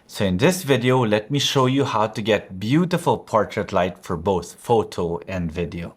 So in this video, let me show you how to get beautiful portrait light for both photo and video.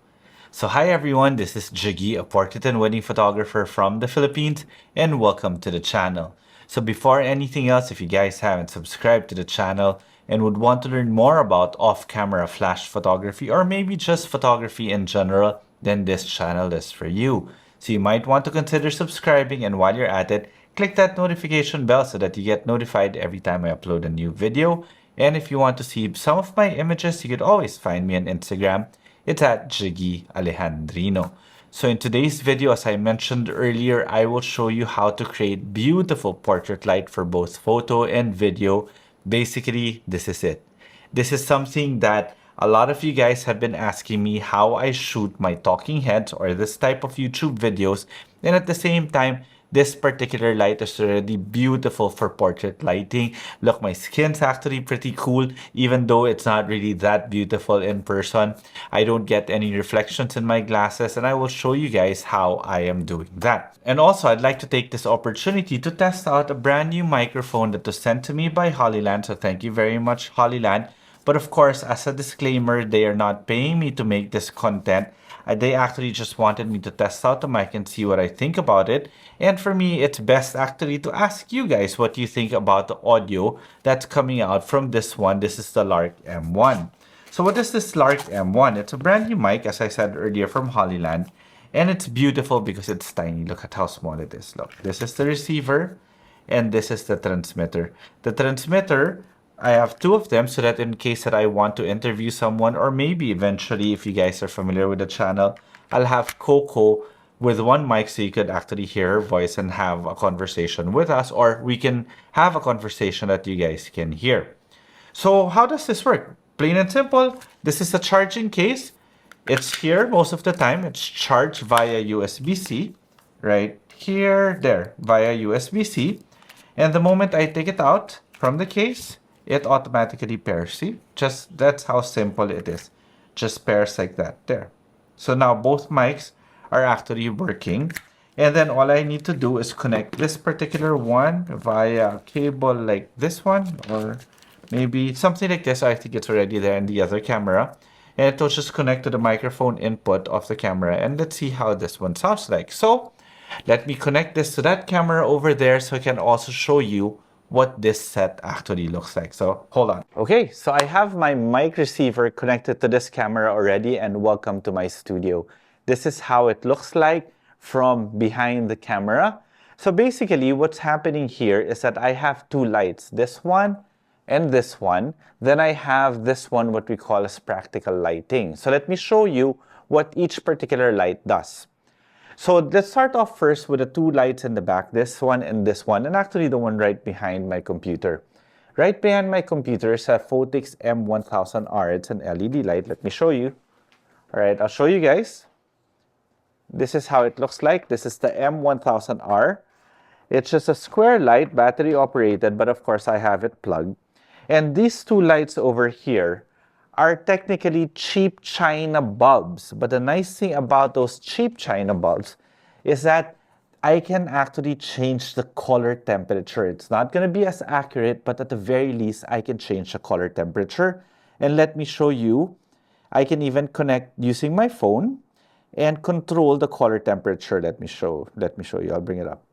So hi everyone, this is Jiggie, a portrait and wedding photographer from the Philippines, and welcome to the channel. So before anything else, if you guys haven't subscribed to the channel and would want to learn more about off-camera flash photography or maybe just photography in general, then this channel is for you. So you might want to consider subscribing, and while you're at it, click that notification bell so that you get notified every time I upload a new video. And if you want to see some of my images, you could always find me on Instagram. It's at Jiggie Alejandrino. So in today's video, as I mentioned earlier, I will show you how to create beautiful portrait light for both photo and video. Basically, this is it. This is something that a lot of you guys have been asking me how I shoot my talking heads or this type of YouTube videos. And at the same time, this particular light is already beautiful for portrait lighting. Look, my skin's actually pretty cool, even though it's not really that beautiful in person. I don't get any reflections in my glasses, and I will show you guys how I am doing that. And also, I'd like to take this opportunity to test out a brand new microphone that was sent to me by HollyLand. So thank you very much, HollyLand. But of course, as a disclaimer, they are not paying me to make this content. They actually just wanted me to test out the mic and see what I think about it. And for me, it's best actually to ask you guys what you think about the audio that's coming out from this one. This is the Lark M1. So what is this Lark M1? It's a brand new mic, as I said earlier, from HollyLand. And it's beautiful because it's tiny. Look at how small it is. Look, this is the receiver and this is the transmitter. The transmitter, I have two of them so that in case that I want to interview someone, or maybe eventually, if you guys are familiar with the channel, I'll have Coco with one mic so you could actually hear her voice and have a conversation with us, or we can have a conversation that you guys can hear. So how does this work? Plain and simple, this is a charging case. It's here most of the time. It's charged via USB-C, right here, there, via USB-C. And the moment I take it out from the case, it automatically pairs. See, just that's how simple it is. Just pairs like that there. So now both mics are actually working. And then all I need to do is connect this particular one via cable like this one, or maybe something like this. I think it's already there in the other camera. And it will just connect to the microphone input of the camera. And let's see how this one sounds like. So let me connect this to that camera over there so I can also show you what this set actually looks like. So hold on. Okay, so I have my mic receiver connected to this camera already, and welcome to my studio. This is how it looks like from behind the camera. So basically what's happening here is that I have two lights, this one and this one. Then I have this one, what we call as practical lighting. So let me show you what each particular light does. So let's start off first with the two lights in the back, this one, and actually the one right behind my computer. Right behind my computer is a Photix M1000R. It's an LED light. Let me show you. All right, I'll show you guys. This is how it looks like. This is the M1000R. It's just a square light, battery operated, but of course I have it plugged. And these two lights over here are technically cheap China bulbs. But the nice thing about those cheap China bulbs is that I can actually change the color temperature. It's not going to be as accurate, but at the very least, I can change the color temperature. And let me show you, I can even connect using my phone and control the color temperature. Let me show you. I'll bring it up.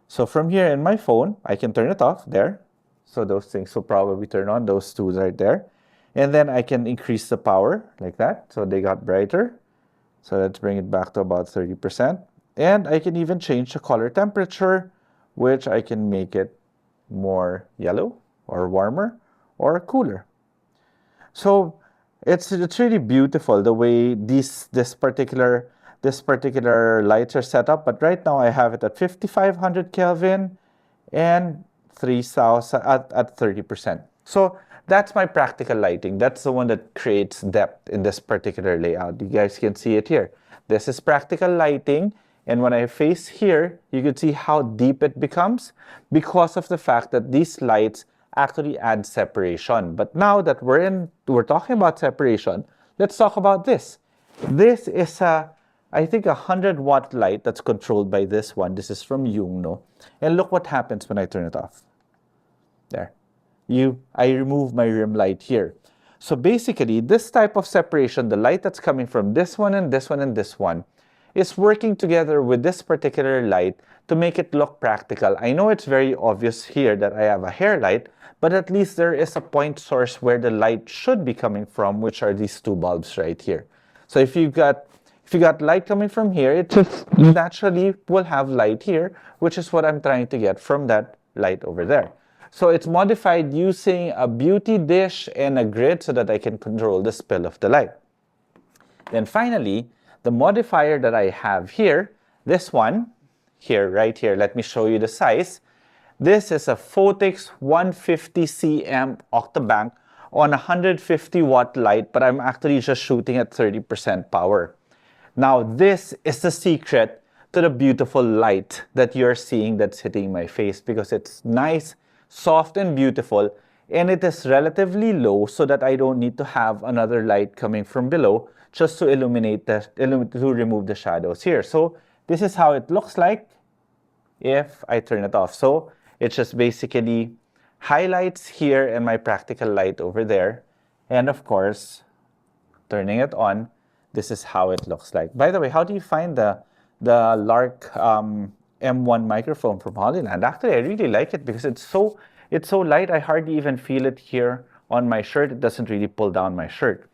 So from here in my phone, I can turn it off there. So those things will probably turn on, those two right there. And then I can increase the power like that. So they got brighter. So let's bring it back to about 30%. And I can even change the color temperature, which I can make it more yellow or warmer or cooler. So it's really beautiful the way this particular lights are set up. But right now I have it at 5500 Kelvin and 3000 at 30%. So that's my practical lighting. That's the one that creates depth in this particular layout. You guys can see it here. This is practical lighting. And when I face here, you can see how deep it becomes because of the fact that these lights actually add separation. But now that we're talking about separation, let's talk about this. This is I think a 100-watt light that's controlled by this one. This is from Yungno. And look what happens when I turn it off. There. I remove my rim light here. So basically, this type of separation, the light that's coming from this one and this one and this one, is working together with this particular light to make it look practical. I know it's very obvious here that I have a hair light, but at least there is a point source where the light should be coming from, which are these two bulbs right here. So if you got light coming from here, it just naturally will have light here, which is what I'm trying to get from that light over there. So it's modified using a beauty dish and a grid so that I can control the spill of the light. Then finally, the modifier that I have here, this one, here, right here, let me show you the size. This is a Photix 150 cm octabank on 150 watt light, but I'm actually just shooting at 30% power. Now this is the secret to the beautiful light that you're seeing that's hitting my face, because it's nice, soft and beautiful, and it is relatively low so that I don't need to have another light coming from below just to illuminate to remove the shadows here. So this is how it looks like if I turn it off. So it's just basically highlights here and my practical light over there. And of course, turning it on, this is how it looks like. By the way, how do you find the Lark M1 microphone from HollyLand? Actually, I really like it because it's so light. I hardly even feel it here on my shirt. It doesn't really pull down my shirt.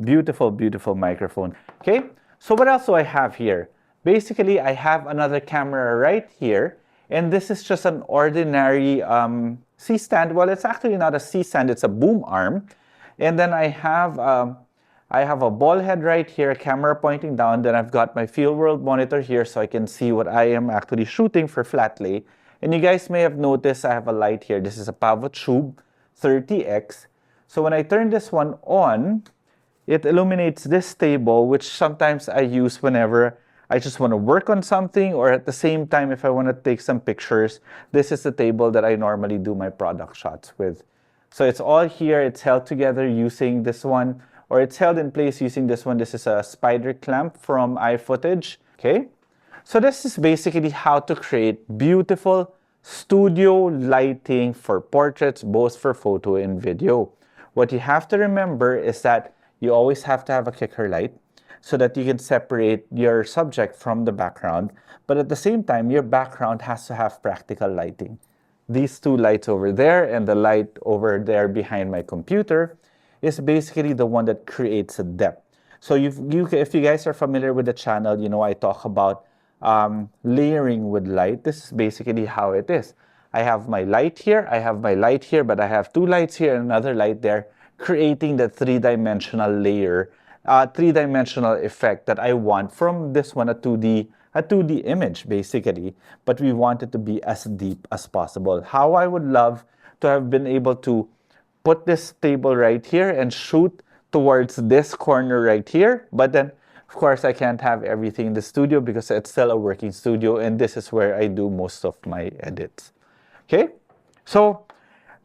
Beautiful, beautiful microphone. Okay, so what else do I have here? Basically, I have another camera right here, and this is just an ordinary C-stand. Well, it's actually not a C-stand, it's a boom arm. And then I have a ball head right here, a camera pointing down. Then I've got my field world monitor here so I can see what I am actually shooting for flat lay. And you guys may have noticed I have a light here. This is a Pavo Tube 30X. So when I turn this one on, it illuminates this table, which sometimes I use whenever I just want to work on something, or at the same time if I want to take some pictures. This is the table that I normally do my product shots with. So it's all here. It's held together using this one, or it's held in place using this one. This is a spider clamp from iFootage. Okay, so this is basically how to create beautiful studio lighting for portraits, both for photo and video. What you have to remember is that you always have to have a kicker light so that you can separate your subject from the background. But at the same time, your background has to have practical lighting. These two lights over there and the light over there behind my computer is basically the one that creates a depth. So if you guys are familiar with the channel, you know I talk about layering with light. This is basically how it is. I have my light here, I have my light here, but I have two lights here and another light there, creating the three-dimensional layer, three-dimensional effect that I want from this one, a 2D image basically, but we want it to be as deep as possible. How I would love to have been able to put this table right here and shoot towards this corner right here, but then of course I can't have everything in the studio because it's still a working studio, and this is where I do most of my edits. Okay, so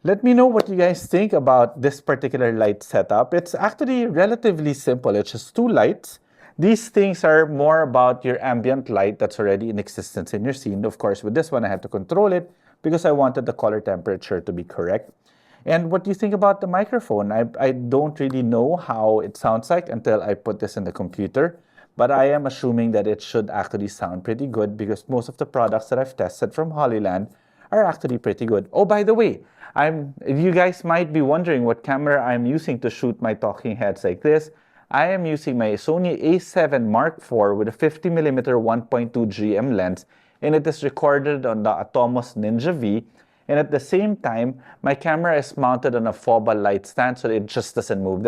let me know what you guys think about this particular light setup. It's actually relatively simple. It's just two lights. These things are more about your ambient light that's already in existence in your scene. Of course, with this one, I had to control it because I wanted the color temperature to be correct. And what do you think about the microphone? I don't really know how it sounds like until I put this in the computer, but I am assuming that it should actually sound pretty good because most of the products that I've tested from HollyLand are actually pretty good. Oh, by the way, you guys might be wondering what camera I'm using to shoot my talking heads like this. I am using my Sony a7 Mark IV with a 50mm 1.2 GM lens, and it is recorded on the Atomos Ninja V. And at the same time, my camera is mounted on a FOBA light stand, so it just doesn't move.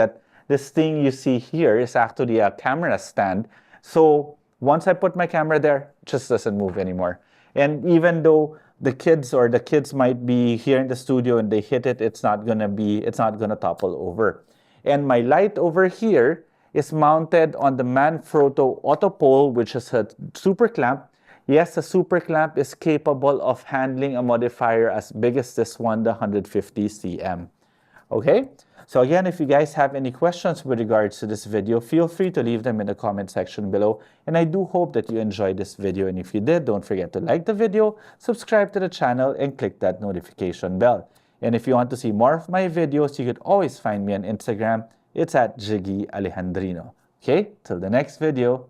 This thing you see here is actually a camera stand. So once I put my camera there, it just doesn't move anymore. And even though the kids might be here in the studio and they hit it, it's not gonna topple over. And my light over here is mounted on the Manfrotto Auto Pole, which is a super clamp. Yes, the super clamp is capable of handling a modifier as big as this one, the 150 cm. Okay, so again, if you guys have any questions with regards to this video, feel free to leave them in the comment section below. And I do hope that you enjoyed this video. And if you did, don't forget to like the video, subscribe to the channel, and click that notification bell. And if you want to see more of my videos, you could always find me on Instagram. It's at Jiggie Alejandrino. Okay, till the next video.